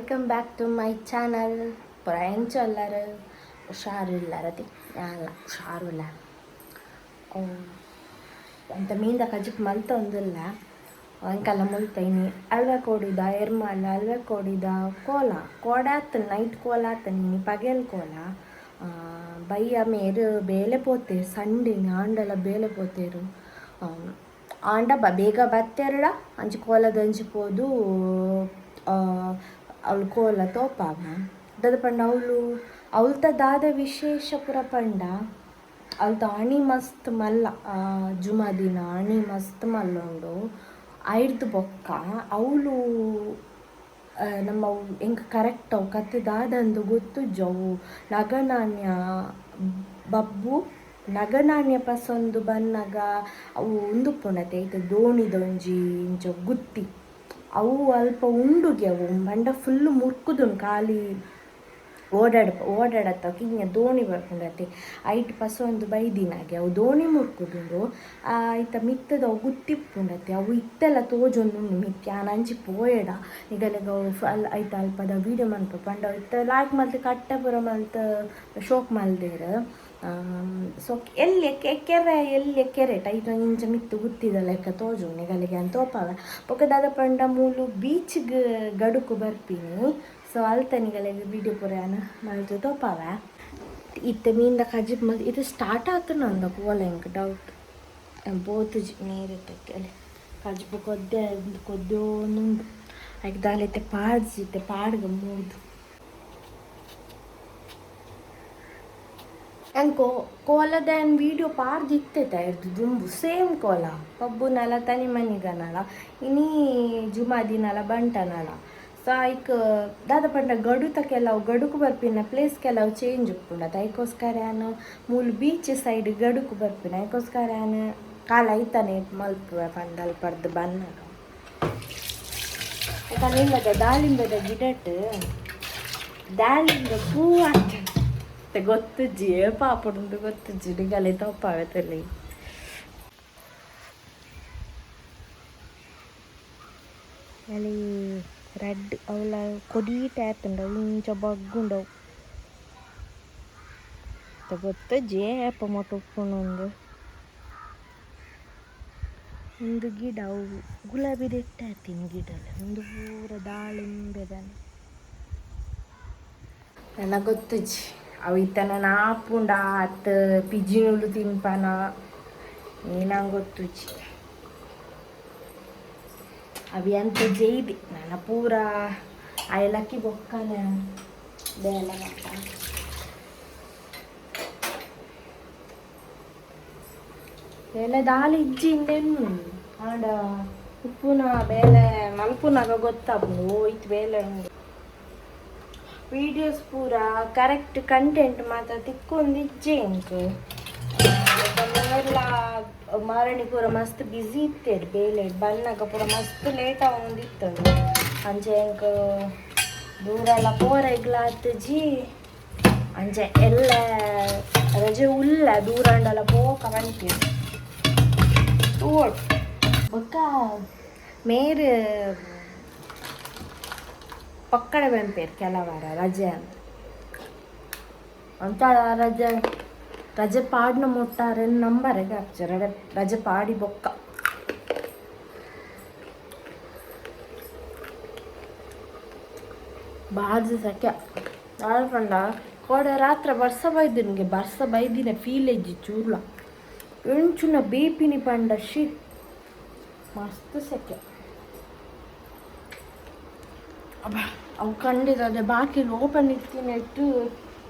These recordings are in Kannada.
Welcome back to my channel. ಪುರಾಯಂಚು ಅಲ್ಲಾರು ಹುಷಾರಿಲ್ಲಾರತಿ ಅಲ್ಲ ಹುಷಾರಿಲ್ಲ ಅಂತ ಮೀಂದ ಕಜಿಪ್ ಮಲ್ತ ಒಂದಿಲ್ಲ ಅಂಕಲ್ಲ ಮುಲ್ತೈನಿ ಅಲ್ವೆ ಕೊಡಿದ ಎರ್ಮಾಲ ಅಲ್ವೆ ಕೊಡಿದ ಕೋಲ ಆತನ ನೈಟ್ ಕೋಲ ಆತನಿ ಪಗೆಲ್ ಕೋಲ ಬಯ್ಯ ಮೇರು ಬೇಲೆ ಪೋತೇರು ಸಂಡಿನ ಆಂಡಲ ಬೇಲೆ ಪೋತೇರು ಆಂಡ ಬೇಗ ಬತ್ತೆರಡ ಅಂಚು ಕೋಲದಂಚಿ ಪೋದು ಅವಳು ಕೋಲ ತೋಪಾಗ ದದ ಪಂಡ ಅವಳ್ತ ದಾದ ವಿಶೇಷ ಪುರ ಪಂಡ ಅವಳ್ತ ಅಣಿ ಮಸ್ತ್ ಮಲ್ಲ ಜುಮಾ ದಿನ ಅಣಿ ಮಸ್ತ್ ಮಲ್ಲುಂಡು ಐಡ್ದು ಬೊಕ್ಕ ಅವಳು ನಮ್ಮ ಹೆಂಗೆ ಕರೆಕ್ಟ್ ಅವು ಕತ್ತೆ ದಾದಂದು ಗೊತ್ತುಜ್ಜು ಅವು ನಗನಾಣ್ಯ ಬಬ್ಬು ನಗನಾಣ್ಯ ಪಸೊಂದು ಬನ್ನಗ ಅವು ಉಂದುಪುಣತೆ ಐತೆ ದೋಣಿದೊಂಜಿ ಇಂಚ ಗುತ್ತಿ ಅವು ಅಲ್ಪ ಉಂಡುಗೆ ಅವು ಬಂಡ ಫುಲ್ಲು ಮುರ್ಕುದುಂಡು ಖಾಲಿ ಓಡಾಡತ್ತ ಕಿಂಗೆ ದೋಣಿ ಬರ್ಕೊಂಡತ್ತೆ ಐಟ್ ಪಸೊಂದು ಬೈದಿನಾಗೆ ಅವು ದೋಣಿ ಮುರ್ಕುದುಂಡು ಐತ ಮಿತ್ತದ ಅವು ಗುತ್ತಿಪ್ಪುಂಡತ್ತೆ ಅವು ಇತ್ತೆಲ್ಲ ತೋಜೊಂದುಂಡು ಮಿತ್ತಿ ನಂಚಿ ಪೋಯಡ ಈಗಲೆಗ ಐತ ಅಲ್ಪದ ವೀಡಿಯೋ ಮನ್ಪ ಪಂಡ ಇತ್ತ ಲಾಯ್ಕ್ ಮಲ್ತು ಕಟ್ಟ ಪುರ ಮಲ್ತು ಶೋಕ್ ಮಲ್ದೇರು ಸೊ ಎಲ್ಲಿ ಕೆರೆ ಟೈಟ್ ಇಂಚ ಮಿತ್ತು ಗುತ್ತಿದ ಲೆಕ್ಕ ತೋಜು ನಿಗಲಿಗೆ ಅಂತ ತೋಪಾವ ಪೊಕ್ಕದಾದ ಪಂಡ ಮೂಲು ಬೀಚ್ಗೆ ಗಡುಕು ಬರ್ಪೀನಿ ಸೊ ಅಲ್ತನಿಗಳಿಗೆ ವಿಡಿಯೋ ಪುರಾಣ ಮಲ್ತು ತೋಪಾವ ಇತ್ತೆ ಮೀಂದ ಕಜಿಪ್ ಮಲ್ ಇದು ಸ್ಟಾರ್ಟ್ ಆಗ್ತಾನೆ ಅಂದ ಕೋಲ ಹೆಂಗೆ ಡೌಟ್ ಬೋತುಜಿ ನೀರಿತ್ತಕ್ಕೆ ಅಲ್ಲಿ ಕಜಿಪ್ ಕೊದ್ದೋನುಂಡು ಆಯ್ಕೆ ದಾಲೈತೆ ಪಾಡ್ಜಿತ್ತೆ ಪಾಡ್ಗೆ ಮೂದು ಹೆಂಗೆ ಕೋಲದ ವೀಡಿಯೋ ಪಾಡ್ದಿತ್ತೈತೆ ಇರ್ದು ದುಂಬು ಸೇಮ್ ಕೋಲ ಪಬ್ಬುನಲ ತನಿ ಮನಿಗನಲ ಇನ್ನೀ ಜುಮಾ ದಿನಲ ಬಂಟನಲ ಸೊ ಐಕ್ ದಾದ ಪಂಡ ಗಡುತಕ್ಕೆಲ್ಲ ಅವು ಗಡುಕು ಬರ್ಪಿನ ಪ್ಲೇಸ್ಗೆಲ್ಲ ಅವು ಚೇಂಜ್ ಉಪ್ಪುಂಡತ ಅದಕ್ಕೋಸ್ಕರ ಮೂಲು ಬೀಚ್ ಸೈಡ್ ಗಡುಕು ಬರ್ಪಿನ ಅದಕ್ಕೋಸ್ಕರ ಕಾಲ ಐತಾನೆ ಮಲ್ಪುವ ಪಂಡಲ್ ಪಡ್ದು ಬನ್ನಗ ಯಾಕಂದ್ರೆ ದಾಳಿಂಬದ ಗಿಡಟ್ ದಾಳಿಂಬ ಪೂ ಆಗ್ತದೆ ಗೊತ್ತಜ್ಜಿ ಪಾಪುಂಡು ಗೊತ್ತಜ್ಜಿ ನಿಗಲೆ ತಪ್ಪಾಗತ್ತಲ್ಲಿ ಅಲ್ಲಿ ರೆಡ್ ಅವಳ ಕೊಡೀಟ ಆಯ್ತುಂಡವು ಇಂಚ ಬಗ್ಗುಂಡವು ಗೊತ್ತಜ್ಜಿ ಏಪ ಮೊಟ್ಟ ಉಪ್ಪುಂಡು ಒಂದು ಗಿಡ ಅವು ಗುಲಾಬಿ ದೆಟ್ಟ ಆಯ್ತೀನಿ ಗಿಡಲ್ಲ ಒಂದು ಪೂರ ದಾಳಿಂಬೆದನೆ ನನಗೆ ಗೊತ್ತಜ್ಜಿ ಅವು ಇತ್ತನ ನಾಪುಂಡ ಅತ್ತ ಪಿಜಿನುಳು ತಿನ್ಪನ ಏನಂಗೆ ಗೊತ್ತುಜ್ಜಿ ಅವಿ ಅಂತ ಜೈದಿ ನನ್ನ ಪೂರ ಅಯಲಕ್ಕಿ ಬೊಕ್ಕನ ಬೇಲ ಮಟ್ಟ ಬೇಲೆ ದಾಳಿ ಇಜ್ಜಿಂದೇನು ಆಂಡ ಉಪ್ಪುನ ಬೇಲೆ ಮಲ್ಪುನಾಗ ಗೊತ್ತಾಪುಂಡು ಹೋಯ್ತು ಬೇಲೆ ಉಂಡು ವೀಡಿಯೋಸ್ ಪೂರ ಕರೆಕ್ಟ್ ಕಂಟೆಂಟ್ ಮಾತ್ರ ತಿಕ್ಕೊಂಡು ಇಜ್ಜೆ ಇಂಕು ಎಲ್ಲ ಮಾರಣಿ ಪೂರ ಮಸ್ತ್ ಬ್ಯುಸಿ ಇತ್ತೇರು ಬೇಲೆ ಬನ್ನಾಗ ಪೂರ ಮಸ್ತ್ ಲೇಟ್ ಆಗೊಂದಿತ್ತು ಅಂಚೆ ಇಂಕ ದೂರ ಎಲ್ಲ ಪೋರ ಇಗ್ಲಾತಜಿ ಅಂಚೆ ಎಲ್ಲ ರಜೆ ಉಲ್ಲ ದೂರಂಡೆಲ್ಲ ಪೋಕ ಬಂತೀವಿ ತೂಟ್ ಬೊಕ್ಕ ಮೇರು ಪಕ್ಕಡ ಬೆಂಪೇರು ಕೆಲವಾರ ರಜೆ ಅಂತ ರಜೆ ಪಾಡಿನ ಮುಟ್ಟಾರೆ ನಂಬರೆಗೆ ಹಾಕ್ತಾರೆ ರಜೆ ಪಾಡಿ ಬೊಕ್ಕ ಬಾಜು ಸಖ್ಯ ಆಳ್ಕೊಂಡ ಕೋಡೆ ರಾತ್ರಿ ಬರ್ಸ ಬೈದಿನ ಫೀಲ್ ಎಜ್ಜಿ ಚೂರ್ಲ ಎಂಚುನ ಬೇಪಿನಿ ಪಂಡ ಶಿ ಮಸ್ತ್ ಸಖ್ಯ ಅವು ಖಂಡಿತ ಅದೇ ಬಾಕಿಲು ಓಪನ್ ಇರ್ತೀನಿ ಇಟ್ಟು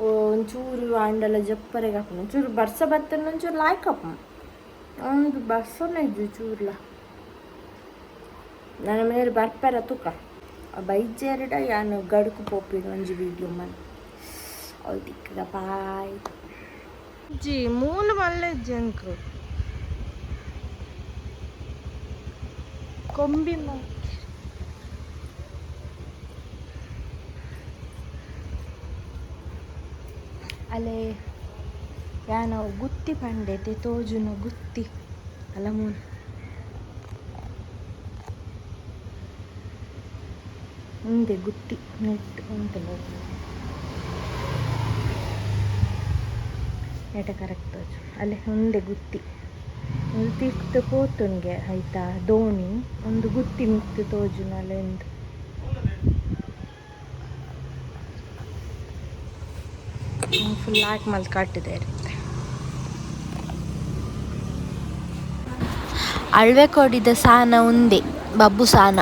ಒಂಚೂರು ಆಂಡಲ ಜಪ್ಪರೆಗೆ ಹಾಕೋಣ ಒಂಚೂರು ಬರ್ಸ ಬತ್ತನ ಒಂಚೂರು ಲಾಯ್ಕಪ್ಪ ಒಂದು ಬರ್ಸನೇ ಇದ್ದು ಚೂರ್ಲ ನನ್ನ ಮೇಲೆ ಬರ್ಪಾರ ತೂಕ ಬೈಜೆರಡ ಯಾನು ಗಡುಕು ಪೋಪಿನ ಒಂಜಿ ವೀಡಿಯೋ ಮನ್ ಅವಳು ತಿಕ್ಕದ ಬಾಯ್ ಜಿ ಮೂಲ ಮಲ್ಲೆ ಜಂಕ್ ಕೊಂಬಿನ ಅಲ್ಲೇ ಯಾನ ಗುತ್ತಿ ಪಂಡೈತೆ ತೋಜುನ ಗುತ್ತಿ ಅಲ್ಲ ಉಂದೆ ಗುತ್ತಿ ನೆಟ್ ಉಂಟಲ್ಲ ನೆಟ ಕರೆಕ್ಟ್ ಅಲ್ಲೇ ಉಂದೆ ಗುತ್ತಿ ಒಂದು ತಿಕ್ತು ಪೋತುನ್ಗೆ ಆಯ್ತಾ ದೋಣಿ ಒಂದು ಗುತ್ತಿ ಮಿಕ್ತು ತೋಜುನಲ್ಲ ಎಂದು ಫುಲ್ ಹಾಕಿ ಮಲ್ತು ಕಟ್ಟಿದೆ ಇರುತ್ತೆ. ಅಳ್ವೆ ಕೊಡಿದ ಸಾನ ಉಂದೆ ಬಬ್ಬು ಸಾನ.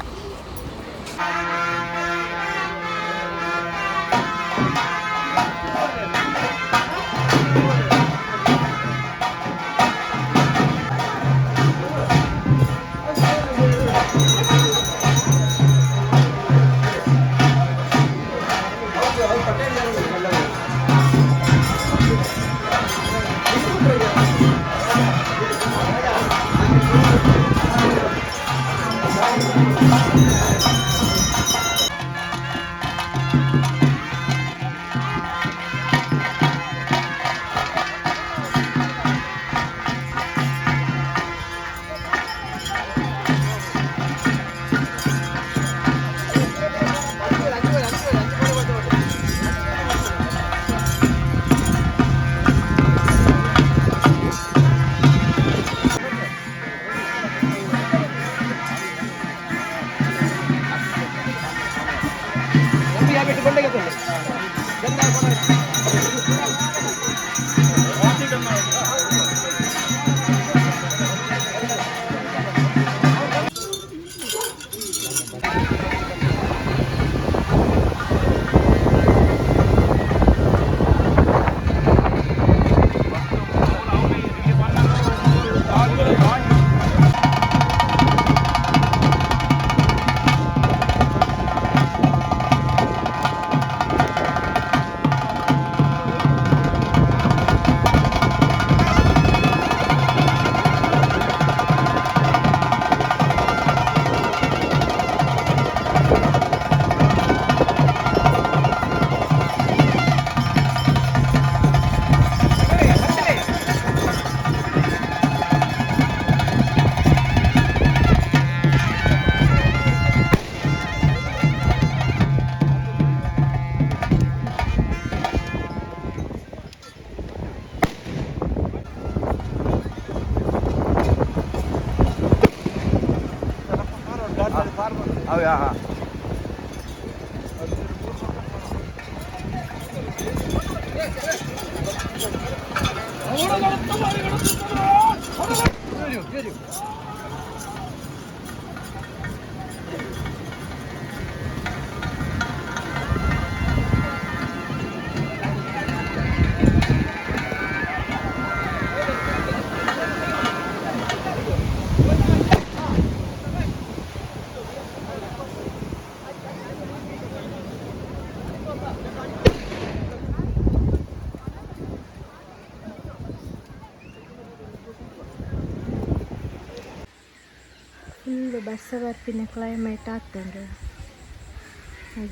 ಫುಲ್ಲು ಬಸ್ಸ ಬರ್ಪಿನ ಕ್ಲೈಮೇಟ್ ಆಗ್ತಂದ್ರೆ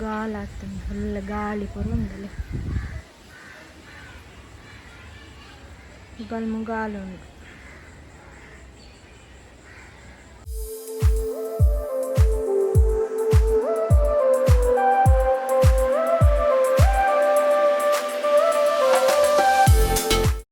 ಗಾಳಿ ಆಗ್ತಂದ್ರೆ ಫುಲ್ ಗಾಳಿ ಪೂರ ಉಂಡಲ್ಲಿ ಗಾಳಿ ಉಂಡು.